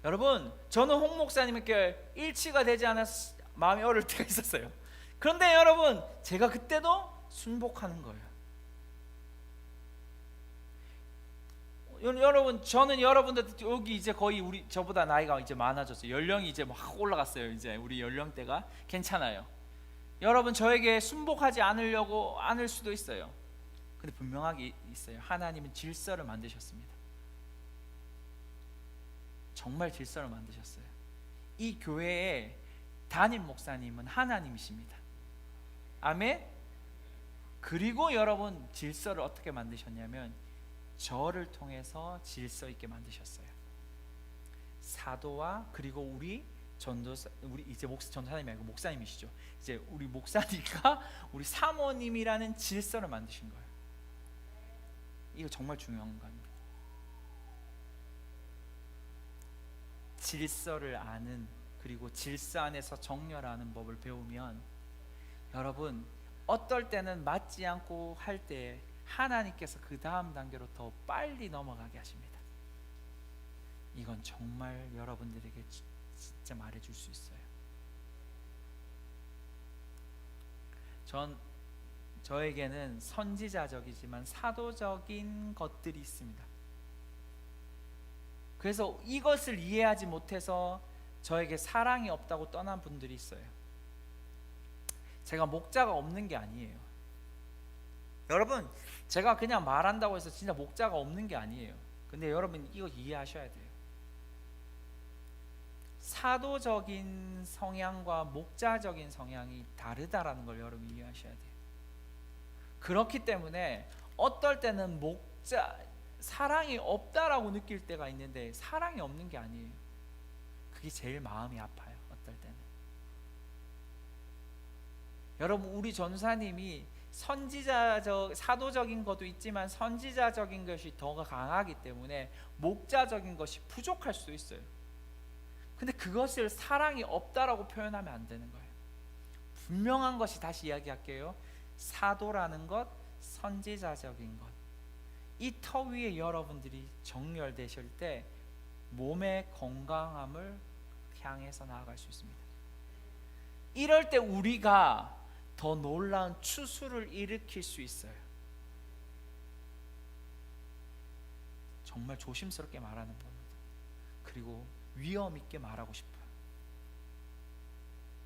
여러분, 저는 홍 목사님께 일치가 되지 않아서 마음이 어려울 때가 있었어요. 그런데 여러분, 제가 그때도 순복하는 거예요. 여러분, 저는 여러분들 여기 이제 거의 저보다 나이가 이제 많아졌어요. 연령이 이제 막 올라갔어요. 이제 우리 연령대가 괜찮아요. 여러분, 저에게 순복하지 않을 수도 있어요. 근데 분명하게 있어요. 하나님은 질서를 만드셨습니다. 정말 질서를 만드셨어요. 이 교회의 담임 목사님은 하나님이십니다. 아멘. 그리고 여러분, 질서를 어떻게 만드셨냐면 저를 통해서 질서 있게 만드셨어요. 사도와 그리고 우리 이제 전도사님이 아니고 목사님이시죠. 이제 우리 목사님과 우리 사모님이라는 질서를 만드신 거예요. 이거 정말 중요한 겁니다. 질서를 아는, 그리고 질서 안에서 정렬하는 법을 배우면 여러분, 어떨 때는 맞지 않고 할 때 하나님께서 그 다음 단계로 더 빨리 넘어가게 하십니다. 이건 정말 여러분들에게 진짜 말해줄 수 있어요. 저에게는 선지자적이지만 사도적인 것들이 있습니다. 그래서 이것을 이해하지 못해서 저에게 사랑이 없다고 떠난 분들이 있어요. 제가 목자가 없는 게 아니에요. 여러분, 제가 그냥 말한다고 해서 진짜 목자가 없는 게 아니에요. 근데 여러분, 이거 이해하셔야 돼요. 사도적인 성향과 목자적인 성향이 다르다라는 걸 여러분 이해하셔야 돼요. 그렇기 때문에 어떨 때는 사랑이 없다라고 느낄 때가 있는데 사랑이 없는 게 아니에요. 그게 제일 마음이 아파요. 어떨 때는. 여러분, 우리 전사님이 사도적인 것도 있지만 선지자적인 것이 더 강하기 때문에 목자적인 것이 부족할 수 있어요. 근데 그것을 사랑이 없다라고 표현하면 안 되는 거예요. 분명한 것이, 다시 이야기할게요. 사도라는 것, 선지자적인 것, 이 터 위에 여러분들이 정렬되실 때 몸의 건강함을 향해서 나아갈 수 있습니다. 이럴 때 우리가 더 놀라운 추수를 일으킬 수 있어요. 정말 조심스럽게 말하는 겁니다. 그리고 위험 있게 말하고 싶어요.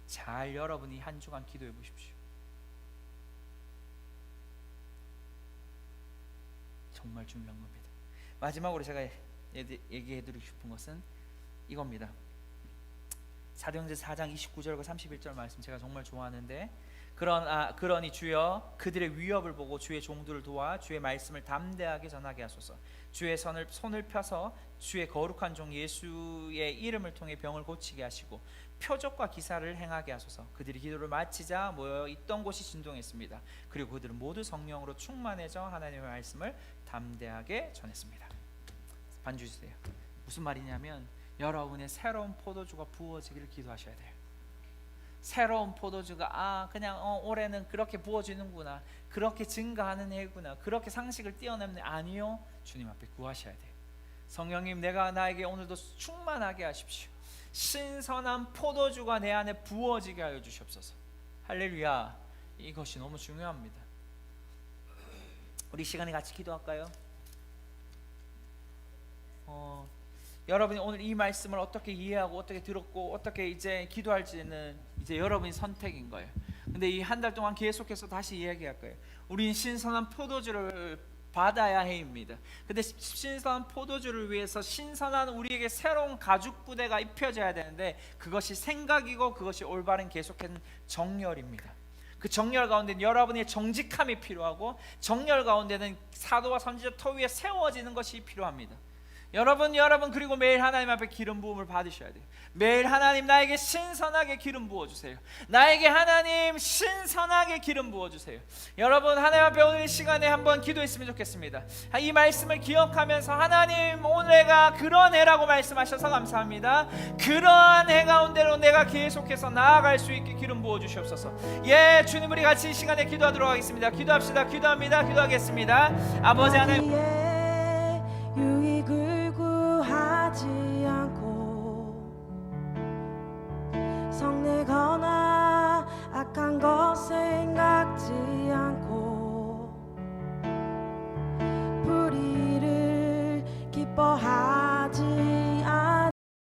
잘 여러분이 한 주간 기도해 보십시오. 정말 중요한 겁니다. 마지막으로 제가 얘기해 드리고 싶은 것은 이겁니다. 사도행전 4장 29절과 31절 말씀 제가 정말 좋아하는데, 그러니 주여 그들의 위협을 보고 주의 종들을 도와 주의 말씀을 담대하게 전하게 하소서. 주의 손을 펴서 주의 거룩한 종 예수의 이름을 통해 병을 고치게 하시고 표적과 기사를 행하게 하소서. 그들이 기도를 마치자 모여 있던 곳이 진동했습니다. 그리고 그들은 모두 성령으로 충만해져 하나님의 말씀을 담대하게 전했습니다. 반주 주세요. 무슨 말이냐면 여러분의 새로운 포도주가 부어지기를 기도하셔야 돼요. 새로운 포도주가 그냥 올해는 그렇게 부어지는구나, 그렇게 증가하는 해구나, 그렇게 상식을 뛰어넘는, 아니요. 주님 앞에 구하셔야 돼요. 성령님, 나에게 오늘도 충만하게 하십시오. 신선한 포도주가 내 안에 부어지게 하여 주시옵소서. 할렐루야. 이것이 너무 중요합니다. 우리 시간에 같이 기도할까요? 여러분이 오늘 이 말씀을 어떻게 이해하고 어떻게 들었고 어떻게 이제 기도할지는 이제 여러분의 선택인 거예요. 근데 이 한 달 동안 계속해서 다시 이야기할 거예요. 우린 신선한 포도주를 받아야 해입니다. 근데 신선한 포도주를 위해서 신선한 우리에게 새로운 가죽 부대가 입혀져야 되는데 그것이 생각이고 그것이 올바른 계속된 정열입니다. 그 정열 가운데는 여러분의 정직함이 필요하고 정열 가운데는 사도와 선지자 터 위에 세워지는 것이 필요합니다. 여러분 그리고 매일 하나님 앞에 기름 부음을 받으셔야 돼요. 매일 하나님 나에게 신선하게 기름 부어주세요. 나에게 하나님 신선하게 기름 부어주세요. 여러분 하나님 앞에 오늘 시간에 한번 기도했으면 좋겠습니다. 이 말씀을 기억하면서 하나님 오늘 해가 그런 해라고 말씀하셔서 감사합니다. 그러한 해 가운데로 내가 계속해서 나아갈 수 있게 기름 부어주시옵소서. 예, 주님 우리 같이 이 시간에 기도하도록 하겠습니다. 기도합시다. 기도합니다. 기도하겠습니다. 아버지 하나님
유익을 구하지 않고 성내거나 악한 것